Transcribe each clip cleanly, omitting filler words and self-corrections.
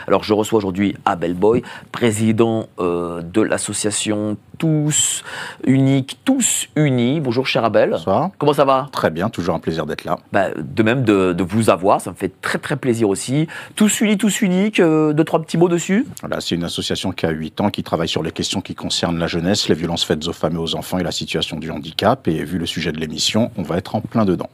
Alors je reçois aujourd'hui Abel Boy, président de l'association Tous Uniques, Tous Unis. Bonjour cher Abel. Bonsoir. Comment ça va? Très bien, toujours un plaisir d'être là. De même de vous avoir, ça me fait très plaisir aussi. Tous Unis, Tous Uniques, deux, trois petits mots dessus. Voilà, c'est une association qui a 8 ans, qui travaille sur les questions qui concernent la jeunesse, les violences faites aux femmes et aux enfants et la situation du handicap. Et vu le sujet de l'émission, on va être en plein dedans.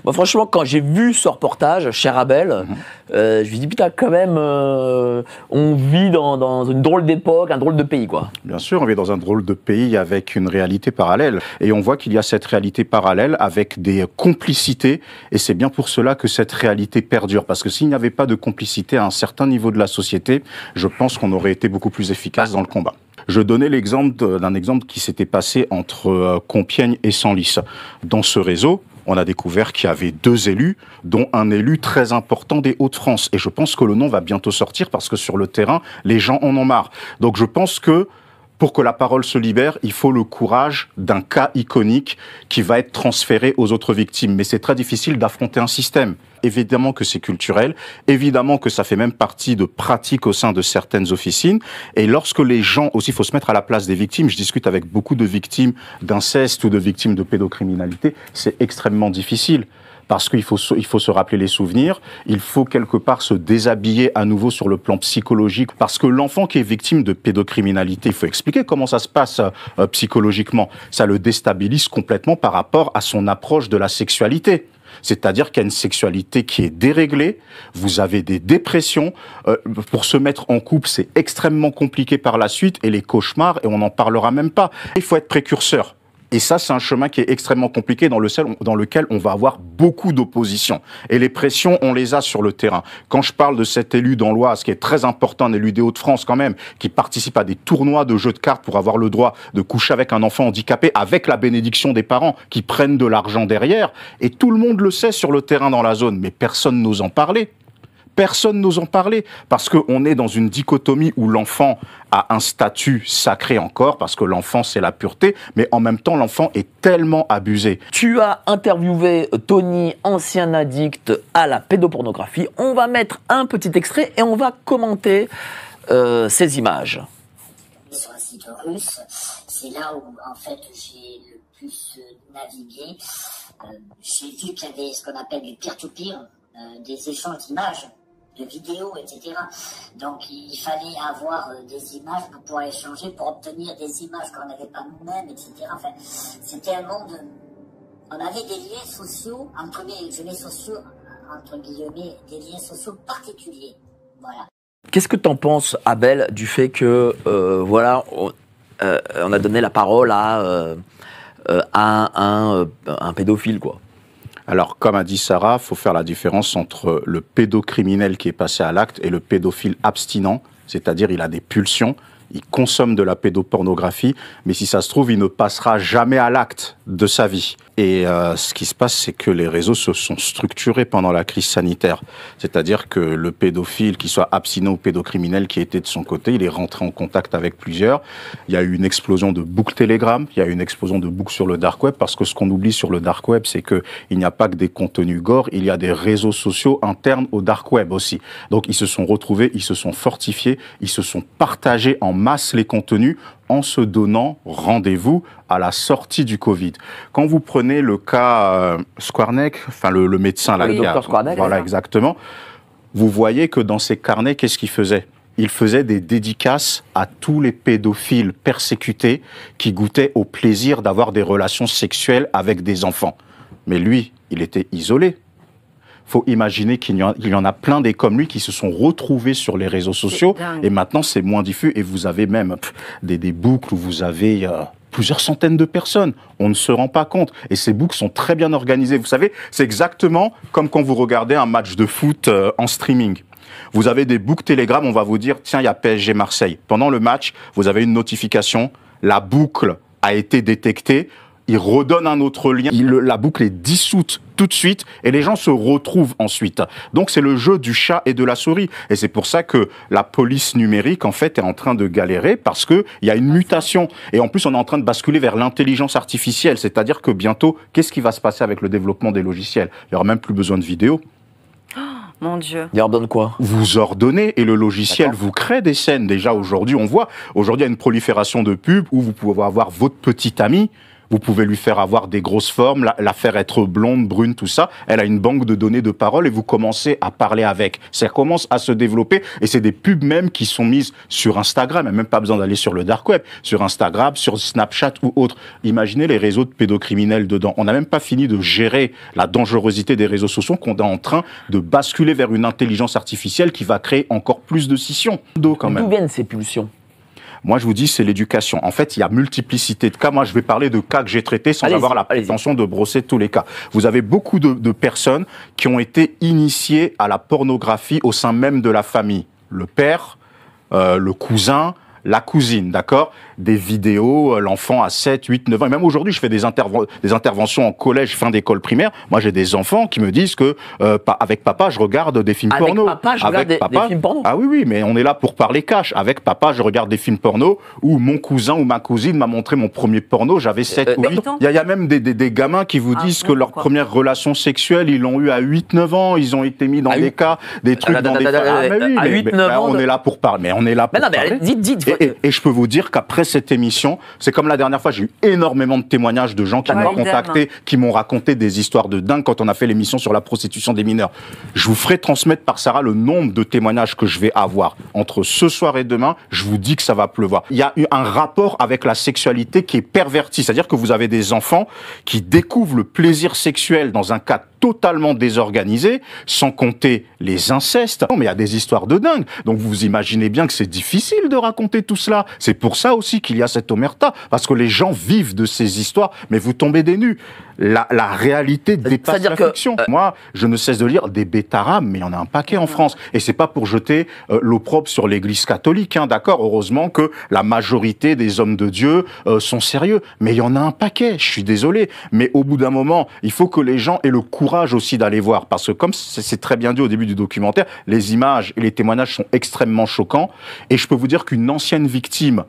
Bon, franchement, quand j'ai vu ce reportage, cher Abel, je me suis dit, putain, quand même, on vit dans une drôle d'époque, un drôle de pays, quoi. Bien sûr, on vit dans un drôle de pays avec une réalité parallèle. Et on voit qu'il y a cette réalité parallèle avec des complicités. Et c'est bien pour cela que cette réalité perdure. Parce que s'il n'y avait pas de complicité à un certain niveau de la société, je pense qu'on aurait été beaucoup plus efficace dans le combat. Je donnais l'exemple d'un exemple qui s'était passé entre Compiègne et Senlis. Dans ce réseau, on a découvert qu'il y avait 2 élus, dont un élu très important des Hauts-de-France. Et je pense que le nom va bientôt sortir parce que sur le terrain, les gens en ont marre. Donc je pense que pour que la parole se libère, il faut le courage d'un cas iconique qui va être transféré aux autres victimes. Mais c'est très difficile d'affronter un système. Évidemment que c'est culturel, évidemment que ça fait même partie de pratiques au sein de certaines officines. Et lorsque les gens, aussi, il faut se mettre à la place des victimes. Je discute avec beaucoup de victimes d'inceste ou de victimes de pédocriminalité. C'est extrêmement difficile. Parce qu'il faut se rappeler les souvenirs, il faut quelque part se déshabiller à nouveau sur le plan psychologique, parce que l'enfant qui est victime de pédocriminalité, il faut expliquer comment ça se passe psychologiquement. Ça le déstabilise complètement par rapport à son approche de la sexualité. C'est-à-dire qu'il y a une sexualité qui est déréglée, vous avez des dépressions, pour se mettre en couple, c'est extrêmement compliqué par la suite, et les cauchemars, et on n'en parlera même pas. Il faut être précurseur. Et ça, c'est un chemin qui est extrêmement compliqué dans lequel on va avoir beaucoup d'opposition. Et les pressions, on les a sur le terrain. Quand je parle de cet élu dans l'Oise, qui est très important, un élu des Hauts-de-France quand même, qui participe à des tournois de jeux de cartes pour avoir le droit de coucher avec un enfant handicapé, avec la bénédiction des parents qui prennent de l'argent derrière. Et tout le monde le sait sur le terrain dans la zone, mais personne n'ose en parler. Personne n'ose en parler parce qu'on est dans une dichotomie où l'enfant a un statut sacré encore, parce que l'enfant c'est la pureté, mais en même temps l'enfant est tellement abusé. Tu as interviewé Tony, ancien addict à la pédopornographie. On va mettre un petit extrait et on va commenter ces images. Sur un site russe, c'est là où en fait j'ai le plus navigué. J'ai vu qu'il y avait ce qu'on appelle du peer-to-peer, des échanges d'images, de vidéos, etc. Donc il fallait avoir des images pour pouvoir échanger, pour obtenir des images qu'on n'avait pas nous-mêmes, etc. Enfin, c'était un monde... On avait des liens sociaux, entre guillemets, des liens sociaux particuliers. Voilà. Qu'est-ce que tu en penses, Abel, du fait que, voilà, on a donné la parole à un pédophile, quoi? Alors, comme a dit Sarah, il faut faire la différence entre le pédocriminel qui est passé à l'acte et le pédophile abstinent, c'est-à-dire il a des pulsions, il consomme de la pédopornographie, mais si ça se trouve, il ne passera jamais à l'acte de sa vie. Et ce qui se passe, c'est que les réseaux se sont structurés pendant la crise sanitaire. C'est-à-dire que le pédophile, qu'il soit abstinent ou pédocriminel, qui était de son côté, il est rentré en contact avec plusieurs. Il y a eu une explosion de boucles Telegram, il y a eu une explosion de boucles sur le dark web, parce que ce qu'on oublie sur le dark web, c'est qu'il n'y a pas que des contenus gore, il y a des réseaux sociaux internes au dark web aussi. Donc ils se sont retrouvés, ils se sont fortifiés, ils se sont partagés en masse les contenus, en se donnant rendez-vous à la sortie du Covid. Quand vous prenez le cas Skwarnek, enfin le médecin là, oui, docteur Skwarnek, voilà exactement, vous voyez que dans ses carnets, qu'est-ce qu'il faisait? Il faisait des dédicaces à tous les pédophiles persécutés qui goûtaient au plaisir d'avoir des relations sexuelles avec des enfants. Mais lui, il était isolé. Faut imaginer qu'il y en a plein des comme lui qui se sont retrouvés sur les réseaux sociaux et maintenant c'est moins diffus et vous avez même des boucles où vous avez plusieurs centaines de personnes. On ne se rend pas compte et ces boucles sont très bien organisées. Vous savez, c'est exactement comme quand vous regardez un match de foot en streaming. Vous avez des boucles Telegram, on va vous dire tiens, il y a PSG Marseille. Pendant le match, vous avez une notification, la boucle a été détectée. Il redonne un autre lien, la boucle est dissoute tout de suite et les gens se retrouvent ensuite. Donc c'est le jeu du chat et de la souris. Et c'est pour ça que la police numérique en fait est en train de galérer parce qu'il y a une mutation. Et en plus on est en train de basculer vers l'intelligence artificielle. C'est-à-dire que bientôt, qu'est-ce qui va se passer avec le développement des logiciels? Il n'y aura même plus besoin de vidéo. Mon Dieu. Il ordonne quoi? Vous ordonnez et le logiciel vous crée des scènes. Déjà aujourd'hui, on voit, aujourd'hui il y a une prolifération de pubs où vous pouvez avoir votre petite amie. Vous pouvez lui faire avoir des grosses formes, la faire être blonde, brune, tout ça. Elle a une banque de données de parole et vous commencez à parler avec. Ça commence à se développer et c'est des pubs même qui sont mises sur Instagram. Il n'y a même pas besoin d'aller sur le dark web. Sur Instagram, sur Snapchat ou autre. Imaginez les réseaux de pédocriminels dedans. On n'a même pas fini de gérer la dangerosité des réseaux sociaux qu'on est en train de basculer vers une intelligence artificielle qui va créer encore plus de scissions. D'où viennent ces pulsions? Moi, je vous dis, c'est l'éducation. En fait, il y a multiplicité de cas. Moi, je vais parler de cas que j'ai traités sans avoir la prétention de brosser tous les cas. Vous avez beaucoup de personnes qui ont été initiées à la pornographie au sein même de la famille. Le père, le cousin, la cousine, d'accord? Des vidéos, l'enfant à 7, 8, 9 ans. Et même aujourd'hui, je fais des interventions en collège, fin d'école primaire. Moi, j'ai des enfants qui me disent que avec papa, je regarde des films porno. Avec papa, je regarde des films porno? Ah oui, oui, mais on est là pour parler cash. Avec papa, je regarde des films porno où mon cousin ou ma cousine m'a montré mon premier porno. J'avais 7 ou 8. Il y a même des gamins qui vous disent que leur première relation sexuelle, ils l'ont eu à 8, 9 ans. Ils ont été mis dans des cas, des trucs dans des... À 8, 9 ans. On est là pour parler. Mais on est là pour parler. Dites. Et je peux vous dire qu'après cette émission, c'est comme la dernière fois, j'ai eu énormément de témoignages de gens qui m'ont contacté, qui m'ont raconté des histoires de dingue quand on a fait l'émission sur la prostitution des mineurs. Je vous ferai transmettre par Sarah le nombre de témoignages que je vais avoir. Entre ce soir et demain, je vous dis que ça va pleuvoir. Il y a eu un rapport avec la sexualité qui est perverti. C'est-à-dire que vous avez des enfants qui découvrent le plaisir sexuel dans un cadre totalement désorganisé, sans compter les incestes. Non, mais il y a des histoires de dingue. Donc vous imaginez bien que c'est difficile de raconter tout cela. C'est pour ça aussi qu'il y a cette omerta, parce que les gens vivent de ces histoires, mais vous tombez des nues. La réalité dépasse la fiction. Moi, je ne cesse de lire des bêta-rames, mais il y en a un paquet en France. Et c'est pas pour jeter l'opprobre sur l'Église catholique, hein, d'accord? Heureusement que la majorité des hommes de Dieu sont sérieux. Mais il y en a un paquet, je suis désolé. Mais au bout d'un moment, il faut que les gens aient le courage aussi d'aller voir. Parce que comme c'est très bien dit au début du documentaire, les images et les témoignages sont extrêmement choquants. Et je peux vous dire qu'une ancienne victime,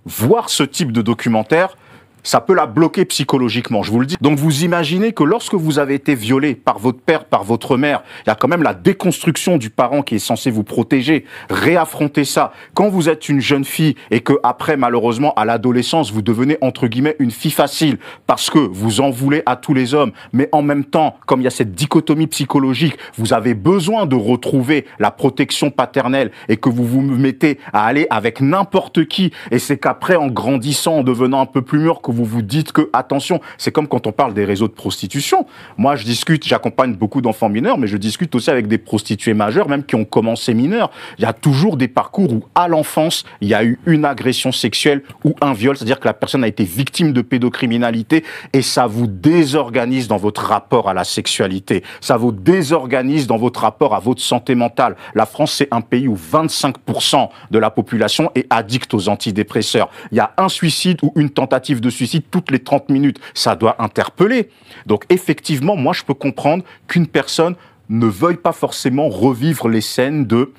voir ce type de documentaire, ça peut la bloquer psychologiquement, je vous le dis. Donc vous imaginez que lorsque vous avez été violé par votre père, par votre mère, il y a quand même la déconstruction du parent qui est censé vous protéger, réaffronter ça. Quand vous êtes une jeune fille et que après, malheureusement, à l'adolescence, vous devenez, entre guillemets, une fille facile parce que vous en voulez à tous les hommes, mais en même temps, comme il y a cette dichotomie psychologique, vous avez besoin de retrouver la protection paternelle et que vous vous mettez à aller avec n'importe qui, et c'est qu'après, en grandissant, en devenant un peu plus mûr, que vous vous dites que, attention, c'est comme quand on parle des réseaux de prostitution. Moi, j'accompagne beaucoup d'enfants mineurs, mais je discute aussi avec des prostituées majeures, même qui ont commencé mineurs. Il y a toujours des parcours où, à l'enfance, il y a eu une agression sexuelle ou un viol, c'est-à-dire que la personne a été victime de pédocriminalité, et ça vous désorganise dans votre rapport à la sexualité. Ça vous désorganise dans votre rapport à votre santé mentale. La France, c'est un pays où 25% de la population est addict aux antidépresseurs. Il y a un suicide ou une tentative de suicide toutes les 30 minutes. Ça doit interpeller. Donc effectivement, moi je peux comprendre qu'une personne ne veuille pas forcément revivre les scènes de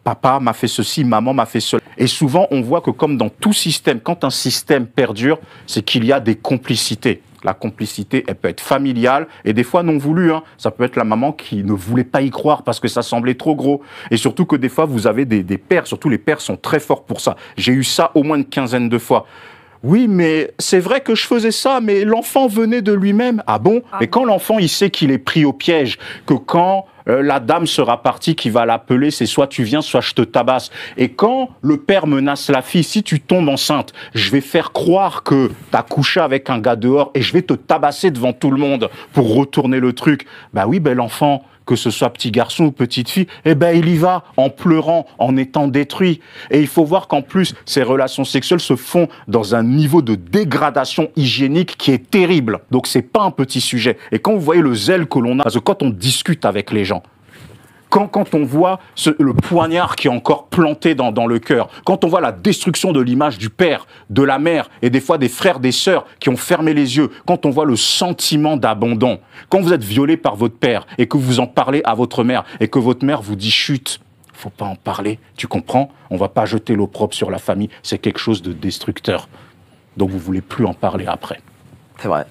papa m'a fait ceci, maman m'a fait cela. Et souvent on voit que comme dans tout système, quand un système perdure, c'est qu'il y a des complicités. La complicité, elle peut être familiale et des fois non voulue. Hein. Ça peut être la maman qui ne voulait pas y croire parce que ça semblait trop gros. Et surtout que des fois, vous avez des pères, surtout les pères sont très forts pour ça. J'ai eu ça au moins une quinzaine de fois. Oui, mais c'est vrai que je faisais ça, mais l'enfant venait de lui-même. Ah bon? Mais quand l'enfant, il sait qu'il est pris au piège, que quand la dame sera partie, qui va l'appeler, c'est soit tu viens, soit je te tabasse. Et quand le père menace la fille, si tu tombes enceinte, je vais faire croire que t'as couché avec un gars dehors et je vais te tabasser devant tout le monde pour retourner le truc. Bah oui, ben l'enfant, que ce soit petit garçon ou petite fille, eh ben il y va en pleurant, en étant détruit. Et il faut voir qu'en plus, ces relations sexuelles se font dans un niveau de dégradation hygiénique qui est terrible. Donc c'est pas un petit sujet. Et quand vous voyez le zèle que l'on a, parce que quand on discute avec les gens, quand on voit le poignard qui est encore planté dans le cœur, quand on voit la destruction de l'image du père, de la mère et des fois des frères, des sœurs qui ont fermé les yeux, quand on voit le sentiment d'abandon, quand vous êtes violé par votre père et que vous en parlez à votre mère et que votre mère vous dit chut, faut pas en parler, tu comprends? On va pas jeter l'opprobre sur la famille, c'est quelque chose de destructeur. Donc vous voulez plus en parler après. C'est vrai.